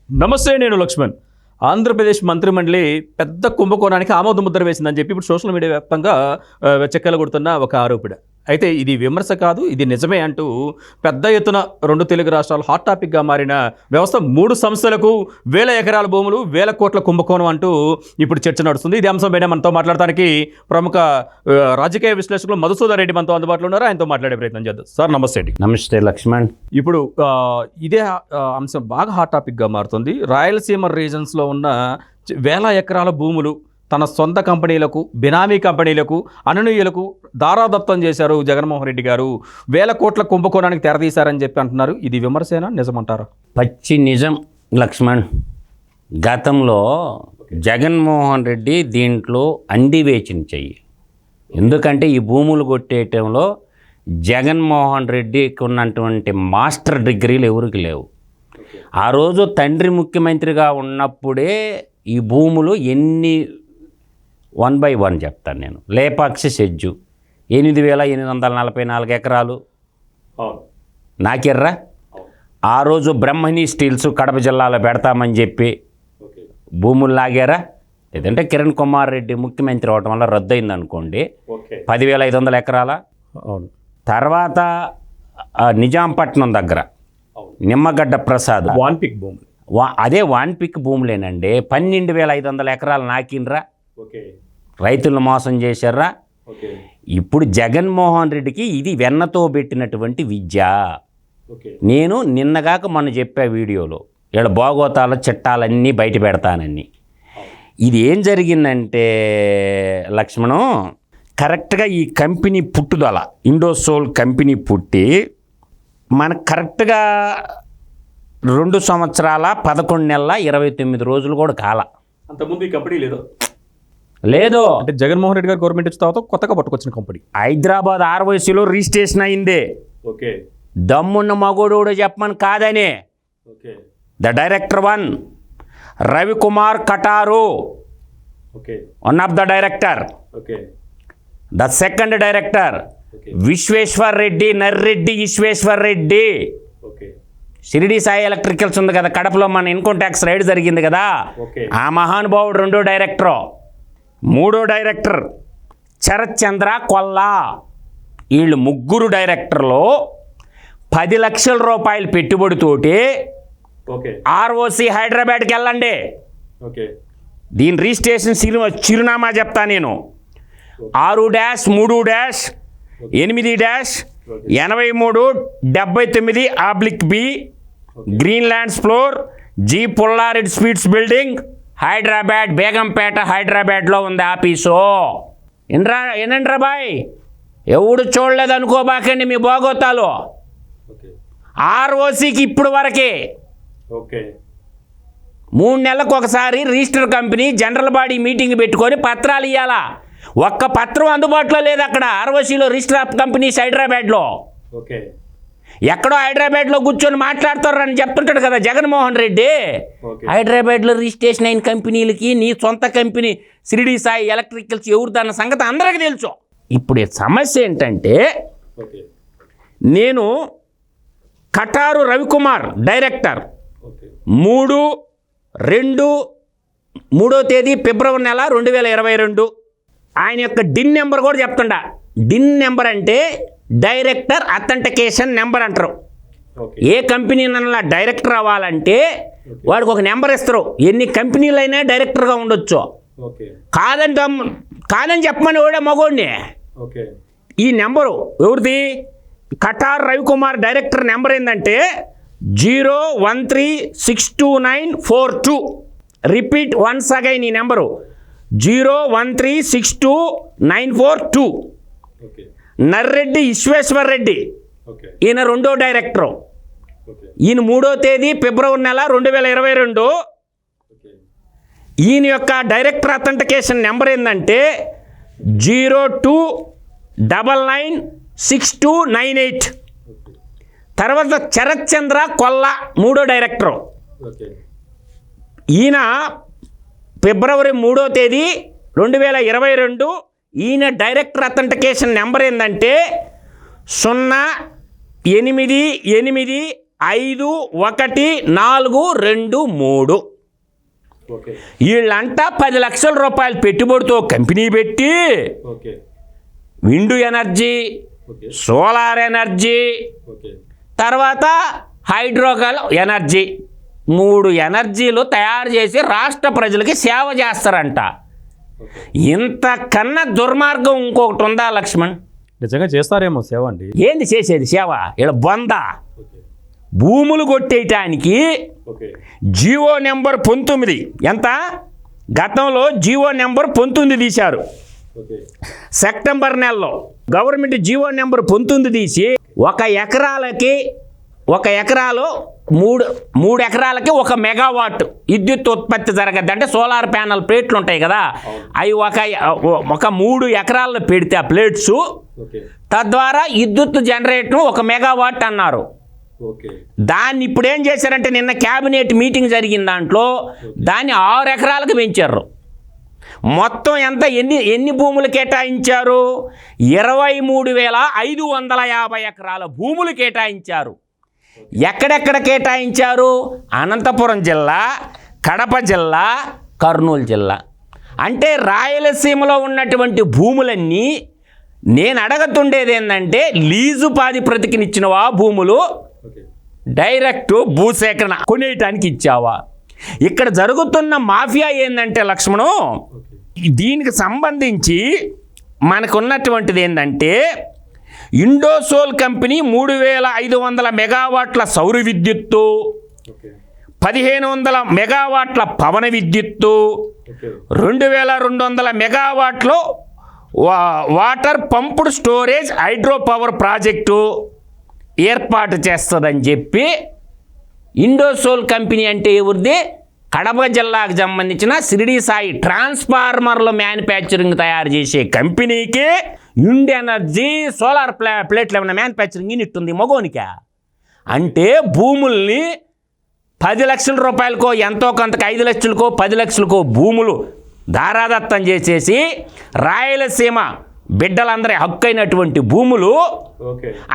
నమస్తే, నేను లక్ష్మణ్. ఆంధ్రప్రదేశ్ మంత్రిమండలి పెద్ద కుంభకోణానికి ఆమోద ముద్ర వేసిందని చెప్పి ఇప్పుడు సోషల్ మీడియా వ్యాప్తంగా చెక్కలు కొడుతున్న ఒక ఆరోపణ. అయితే ఇది విమర్శ కాదు, ఇది నిజమే అంటూ పెద్ద ఎత్తున రెండు తెలుగు రాష్ట్రాలు హాట్ టాపిక్గా మారిన వ్యవస్థ 3 సంస్థలకు 1000 ఎకరాల భూములు 1000 కోట్ల కుంభకోణం అంటూ ఇప్పుడు చర్చ నడుస్తుంది. ఇది అంశం పైన మనతో మాట్లాడటానికి ప్రముఖ రాజకీయ విశ్లేషకులు మధుసూదన్ రెడ్డి మనతో అందుబాటులో ఉన్నారు. ఆయనతో మాట్లాడే ప్రయత్నం చేద్దాం. సార్ నమస్తే అండి. నమస్తే లక్ష్మణ్. ఇప్పుడు ఇదే అంశం బాగా హాట్ టాపిక్గా మారుతుంది. రాయలసీమ రీజన్స్లో ఉన్న 1000 ఎకరాల భూములు తన సొంత కంపెనీలకు, బినామీ కంపెనీలకు, అనునీయులకు దారాదత్తం చేశారు జగన్మోహన్ రెడ్డి గారు. 1000 కోట్ల కుంభకోణానికి తెరదీశారని చెప్పి అంటున్నారు. ఇది విమర్శేనా, నిజమంటారా? పచ్చి నిజం లక్ష్మణ్. గతంలో జగన్మోహన్ రెడ్డి దీంట్లో అందివేచిన చెయ్యి. ఎందుకంటే ఈ భూములు కొట్టేయటంలో జగన్మోహన్ రెడ్డికి ఉన్నటువంటి మాస్టర్ డిగ్రీలు ఎవరికి లేవు. ఆ రోజు తండ్రి ముఖ్యమంత్రిగా ఉన్నప్పుడే ఈ భూములు ఎన్ని 1 by 1 చెప్తాను నేను. లేపాక్షి సెజ్జు 8844 ఎకరాలు నాకెర్రా. ఆ రోజు బ్రహ్మణి స్టీల్స్ కడప జిల్లాలో పెడతామని చెప్పి భూములు లాగారా. లేదంటే కిరణ్ కుమార్ రెడ్డి ముఖ్యమంత్రి అవడం వల్ల రద్దయింది అనుకోండి. 10,500 ఎకరాల. తర్వాత నిజాంపట్నం దగ్గర నిమ్మగడ్డ ప్రసాద్ వాన్పిక్ భూములు, అదే వాన్పిక్ భూములేనండి. 12,500 ఎకరాలు నాకినరా. రైతులను మోసం చేశారా. ఇప్పుడు జగన్మోహన్ రెడ్డికి ఇది వెన్నతో పెట్టినటువంటి విద్య. నేను నిన్నగాక మొన్న చెప్పా వీడియోలో, ఇక్కడ భోగోతాల చట్టాలన్నీ బయట పెడతానని. ఇది ఏం జరిగిందంటే లక్ష్మణం, కరెక్ట్గా ఈ కంపెనీ పుట్టుదల ఇండోసోల్ కంపెనీ పుట్టి మనకు కరెక్ట్గా 2 సంవత్సరాల 11 నెలల 29 రోజులు కూడా కాల. అంతకుముందు ఈ కంపెనీ లేదు. అంటే జగన్మోహన్ రెడ్డి గారు గవర్నమెంట్ ఇచ్చిన తర్వాత కొత్తగా పట్టుకొచ్చిన కంపెనీ. హైదరాబాద్ ROCలో రిజిస్ట్రేషన్ అయింది. దమ్మున్న మగోడు చెప్పమని కాదని. The director 1 Ravikumar Kataru, one of the director. The second director Vishweshwar Reddy, Narreddy Eshweshwar Reddy. Shirdi Sai electricals ఉంది కదా కడపలో, మన ఇన్కమ్ ట్యాక్స్ రైడ్ జరిగింది కదా, ఆ మహానుభావుడు 2వ డైరెక్టరు. 3వ డైరెక్టర్ శరత్ చంద్ర కొల్లా. వీళ్ళు 3 డైరెక్టర్లు 10 లక్షల రూపాయలు పెట్టుబడితోటి ROC హైదరాబాద్కి వెళ్ళండి. దీని రిజిస్ట్రేషన్ చిరునామా చెప్తా నేను. 6-3-8-83-79/B green lands floor, G Pulla Reddy sweets building, Hyderabad, Begumpet హైదరాబాద్లో ఉంది ఆఫీసు. ఏనండ్రా బాయ్, ఎవడు చూడలేదు అనుకోబాకండి మీ భోగోతాలు. ROCకి ఇప్పుడు వరకే 3 నెలలకు ఒకసారి register company general body meeting పెట్టుకొని పత్రాలు ఇవ్వాలా. ఒక్క పత్రం అందుబాటులో లేదు అక్కడ ROCలో రిజిస్టర్ ఆఫ్ కంపెనీస్ హైదరాబాద్లో. ఎక్కడో హైదరాబాద్లో కూర్చొని మాట్లాడతారని చెప్తుంటాడు కదా జగన్మోహన్ రెడ్డి. హైదరాబాద్లో రిజిస్ట్రేషన్ అయిన కంపెనీలకి నీ సొంత కంపెనీ షిరిడి సాయి ఎలక్ట్రికల్స్ ఎవరిదన్న సంగతి అందరికీ తెలుసు. ఇప్పుడు సమస్య ఏంటంటే, నేను కటారు రవికుమార్ డైరెక్టర్ 3వ తేదీ ఫిబ్రవరి నెల 2022. ఆయన యొక్క డిన్ నెంబర్ కూడా చెప్తుండా. డిన్ నెంబర్ అంటే డైరెక్టర్ అథెంటికేషన్ నెంబర్ అంటారు. ఏ కంపెనీ నల్లా డైరెక్టర్ అవ్వాలంటే వాడికి ఒక నెంబర్ ఇస్తారు. ఎన్ని కంపెనీలైనా డైరెక్టర్గా ఉండొచ్చు. కాదని చెప్పమని కూడా మగోడిని. ఈ నెంబరు ఎవరిది? కటార్ రవికుమార్ డైరెక్టర్ నెంబర్ ఏంటంటే 013-62942. రిపీట్ వన్స్ అగైన్ ఈ నెంబరు 013-62942. నర్రెడ్డి ఈశ్వేశ్వర్ రెడ్డి, ఈయన 2వ డైరెక్టరు. ఈయన 3వ తేదీ ఫిబ్రవరి నెల 2022. ఈయన యొక్క డైరెక్టర్ అథెంటికేషన్ నెంబర్ ఏంటంటే 02996298. తర్వాత శరత్ చంద్ర కొల్లా 3వ డైరెక్టరు. ఈయన ఫిబ్రవరి 3వ తేదీ 2022. ఈయన డైరెక్టర్ అథెంటికేషన్ నెంబర్ ఏంటంటే 088 5, 1, 4, 2, 3 ఓకే వీళ్ళంతా 10 లక్షల రూపాయలు పెట్టుబడితో కంపెనీ పెట్టి okay wind energy, okay solar energy, okay తర్వాత హైడ్రోగల్ ఎనర్జీ 3 ఎనర్జీలు తయారు చేసి రాష్ట్ర ప్రజలకి సేవ చేస్తారంట. ఇంతకన్నా దుర్మార్గం ఇంకొకటి ఉందా లక్ష్మణ్? నిజంగా చేస్తారేమో సేవ అండి. ఏంది చేసేది సేవ? ఇలా బొంద భూములు కొట్టేయటానికి జీవో నెంబర్ 19 ఎంత గతంలో జీవో నెంబర్ 19 తీశారు. సెప్టెంబర్ నెలలో గవర్నమెంట్ జీవో నెంబర్ 19 తీసి 1 ఎకరాలో 3 ఎకరాలకి 1 మెగావాట్ విద్యుత్ ఉత్పత్తి జరగద్దు. అంటే సోలార్ ప్యానల్ ప్లేట్లు ఉంటాయి కదా, అవి ఒక 3 ఎకరాల్లో పెడితే ఆ ప్లేట్స్ తద్వారా విద్యుత్ జనరేటర్ 1 మెగావాట్ అన్నారు. దాన్ని ఇప్పుడు ఏం చేశారంటే నిన్న క్యాబినెట్ మీటింగ్ జరిగిన దాంట్లో దాన్ని 6 ఎకరాలకు పెంచారు. మొత్తం ఎంత ఎన్ని భూములు కేటాయించారు? 23,550 ఎకరాల భూములు కేటాయించారు. ఎక్కడెక్కడ కేటాయించారు? అనంతపురం జిల్లా, కడప జిల్లా, కర్నూలు జిల్లా. అంటే రాయలసీమలో ఉన్నటువంటి భూములన్నీ నేను అడగతుండేది ఏంటంటే లీజు ప్రాతిపదికనిచ్చినవా భూములు, డైరెక్ట్ భూసేకరణ కొనేయటానికి ఇచ్చావా? ఇక్కడ జరుగుతున్న మాఫియా ఏంటంటే లక్ష్మణు, దీనికి సంబంధించి మనకున్నటువంటిది ఏంటంటే ఇండోసోల్ కంపెనీ 3,500 మెగావాట్ల సౌర విద్యుత్తు, 1,500 మెగావాట్ల పవన విద్యుత్తు, 2,200 మెగావాట్లు water pumped storage hydro power project ఏర్పాటు చేస్తుందని చెప్పి ఇండోసోల్ కంపెనీ అంటే ఎవరిది? కడప జిల్లాకు సంబంధించిన షిరిడి సాయి ట్రాన్స్ఫార్మర్లు మ్యానుఫ్యాక్చరింగ్ తయారు చేసే కంపెనీకి విండ్ ఎనర్జీ, సోలార్ ప్లేట్లు ఏమైనా మ్యానుఫ్యాక్చరింగ్ యూనిట్ ఉంది మగోనికా? అంటే భూముల్ని 10 లక్షల రూపాయలకో ఎంతో కొంతకు 5 లక్షలకో 10 లక్షలకో భూములు దారాదత్తం చేసేసి రాయలసీమ బిడ్డలందరి హక్కు అయినటువంటి భూములు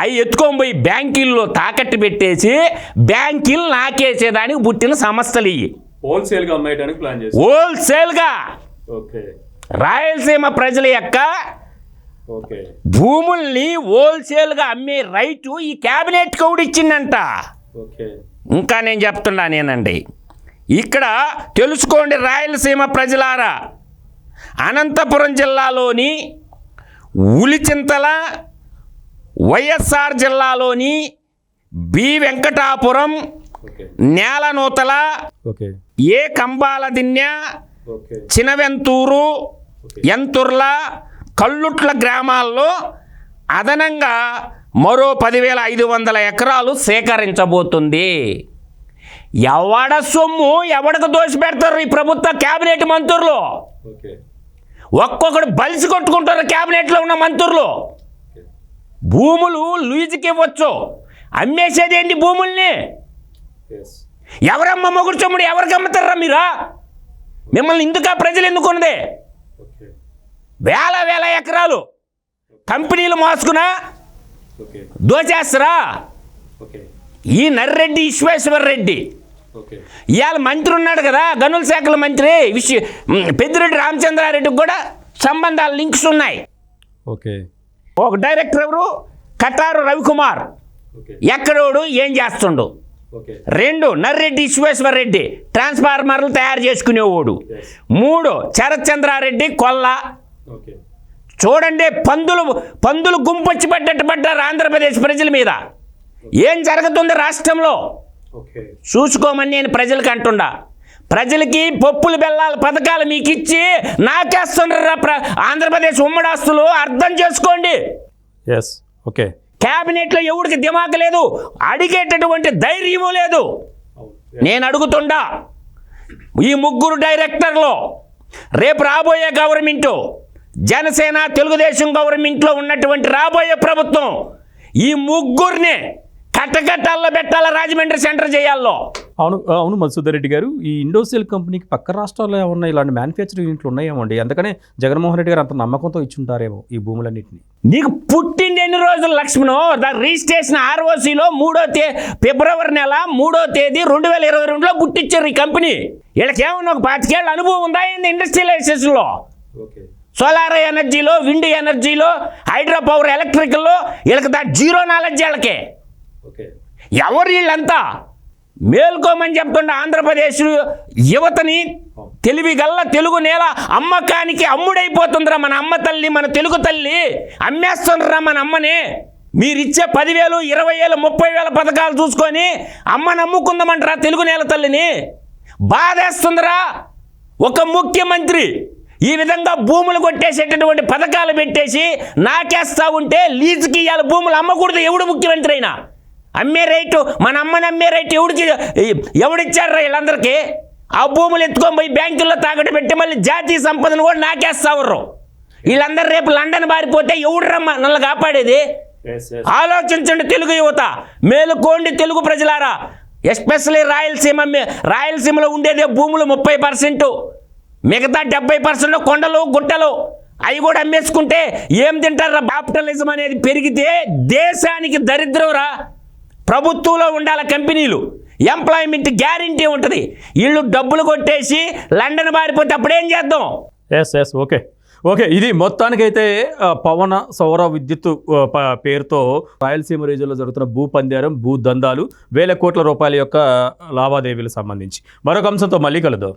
అవి ఎత్తుకొని పోయి బ్యాంకుల్లో తాకట్టు పెట్టేసి బ్యాంకులు నాకేసేదానికి పుట్టిన సంస్థలు ఇవి. హోల్సేల్గా అమ్మేయడానికి ప్లాన్ చేశారు. హోల్సేల్గా రాయలసీమ ప్రజల యొక్క భూముల్ని హోల్సేల్గా అమ్మే రైటు ఈ క్యాబినెట్ కూడా ఇచ్చిందంట. ఇంకా నేను చెప్తున్నానేనండి, ఇక్కడ తెలుసుకోండి రాయలసీమ ప్రజలారా, అనంతపురం జిల్లాలోని ఉలిచింతల, వైఎస్ఆర్ జిల్లాలోని బి వెంకటాపురం, నేలనూతల, ఏ కంబాల దిన్య, చినవెంతూరు, ఎంతుర్ల, కల్లుట్ల గ్రామాల్లో అదనంగా మరో 10,500 ఎకరాలు సేకరించబోతుంది. ఎవడ సొమ్ము ఎవడకు దోషి పెడతారు ఈ ప్రభుత్వ క్యాబినెట్ మంత్రులు? ఒక్కొక్కడు బలిసి కొట్టుకుంటారు క్యాబినెట్లో ఉన్న మంత్రులు. భూములు లూజుకి ఇవ్వచ్చు, అమ్మేసేది ఏంటి భూముల్ని? ఎవరమ్మ మొగుడు సొమ్ముడు ఎవరికి అమ్ముతారా మీరా? మిమ్మల్ని ఇందుక ప్రజలు ఎందుకున్నదే? వేల ఎకరాలు కంపెనీలు మోసుకున్నా దోచేస్తారా? ఈ నర్రెడ్డి విశ్వేశ్వర్ రెడ్డి ఇవాళ మంత్రి ఉన్నాడు కదా, గనుల శాఖల మంత్రి పెద్దిరెడ్డి రామచంద్రారెడ్డికి కూడా సంబంధాలు లింక్స్ ఉన్నాయి. ఒక డైరెక్టర్ ఎవరు? కటారు రవికుమార్, ఎక్కడోడు ఏం చేస్తుండు. 2 నర్రెడ్డి విశ్వేశ్వర్ రెడ్డి ట్రాన్స్ఫార్మర్లు తయారు చేసుకునేవాడు. 3 శరత్చంద్రారెడ్డి కొల్ల. చూడండి, పందులు గుంపొచ్చి పడ్డట్టు పడ్డారు ఆంధ్రప్రదేశ్ ప్రజల మీద. ఏం జరుగుతుంది రాష్ట్రంలో చూసుకోమని నేను ప్రజలకు అంటుండా. ప్రజలకి పప్పులు బెల్లాల పథకాలు మీకు ఇచ్చి నాకేస్తున్నారు ఆంధ్రప్రదేశ్ ఉమ్మడాస్తులు. అర్థం చేసుకోండి. క్యాబినెట్లో ఎవరికి దిమాక లేదు, అడిగేటటువంటి ధైర్యము లేదు. నేను అడుగుతుండా, ఈ 3 డైరెక్టర్లు రేపు రాబోయే గవర్నమెంటు, జనసేన తెలుగుదేశం గవర్నమెంట్లో ఉన్నటువంటి రాబోయే ప్రభుత్వం ఈ 3 కట్టకట్టాల్లో పెట్టాల, రాజమండ్రి సెంటర్ చేయాలో. అవును మధుసూదర్ రెడ్డి గారు, ఈ ఇండోసెల్ కంపెనీకి పక్క రాష్ట్రాల్లో ఏమన్నా ఇలాంటి మ్యానుఫ్యాక్చరింగ్ యూనిట్లు ఉన్నాయేమో అండి, అందుకనే జగన్మోహన్ రెడ్డి గారు అంత నమ్మకంతో ఇచ్చుంటారేమో ఈ భూములన్నింటినీ. నీకు పుట్టింది ఎన్ని రోజులు లక్ష్మణు? దాని రిజిస్ట్రేషన్ ROCలో ఫిబ్రవరి నెల 3వ తేదీ 2022లో పుట్టించారు ఈ కంపెనీ. వీళ్ళకేమన్నా ఒక 25 ఏళ్ళ అనుభవం ఉందా ఏంది ఇండస్ట్రియలైజేషన్లో? సోలార్ ఎనర్జీలో, విండ్ ఎనర్జీలో, హైడ్రో పవర్ ఎలక్ట్రికల్లో వీళ్ళకి జీరో నాలెడ్జ్ వీళ్ళకే. ఎవరు వీళ్ళంతా? మేల్కోమని చెప్తుండే ఆంధ్రప్రదేశ్ యువతని, తెలివి గల్ల తెలుగు నేల అమ్మకానికి అమ్ముడైపోతుందిరా మన అమ్మ తల్లి, మన తెలుగు తల్లి అమ్మేస్తుండ్రా మన అమ్మని. మీరిచ్చే 10,000, 20,000, 30,000 పథకాలు చూసుకొని అమ్మని అమ్ముకుందామంటారా తెలుగు నేల తల్లిని? బాధేస్తుందిరా. ఒక ముఖ్యమంత్రి ఈ విధంగా భూములు కొట్టేసేటటువంటి పథకాలు పెట్టేసి నాకేస్తా ఉంటే లీజుకి ఇవాళ భూములు అమ్మకూడదు. ఎవడు ముఖ్యమంత్రి అయినా అమ్మే రేటు, మన అమ్మని అమ్మే రేటు ఎవడిచ్చారా వీళ్ళందరికీ? ఆ భూములు ఎత్తుకొని పోయి బ్యాంకుల్లో తాకట్టు పెట్టి మళ్ళీ జాతీయ సంపదను కూడా నాకేస్తావర్రు. వీళ్ళందరూ రేపు లండన్ బారిపోతే ఎవడురమ్మా నన్ను కాపాడేది? ఆలోచించండి తెలుగు యువత, మేలుకోండి తెలుగు ప్రజలారా. ఎస్పెషలీ రాయలసీమలో ఉండేదే భూములు 30%, మిగతా 70% కొండలు గుట్టలు. అవి కూడా అమ్మేసుకుంటే ఏం తింటారా? క్యాపిటలిజం అనేది పెరిగితే దేశానికి దరిద్రంరా. ప్రభుత్వంలో ఉండాలి కంపెనీలు, ఎంప్లాయ్మెంట్ గ్యారంటీ ఉంటుంది. వీళ్ళు డబ్బులు కొట్టేసి లండన్ బారిపోతే అప్పుడేం చేద్దాం? ఎస్ ఓకే ఇది మొత్తానికైతే పవన సౌర విద్యుత్ పేరుతో రాయలసీమ రీజియన్లో జరుగుతున్న భూ పందేరం, భూ దందాలు, వేల కోట్ల రూపాయల యొక్క లావాదేవీలకు సంబంధించి మరొక అంశంతో మళ్ళీ కలుద్దాం.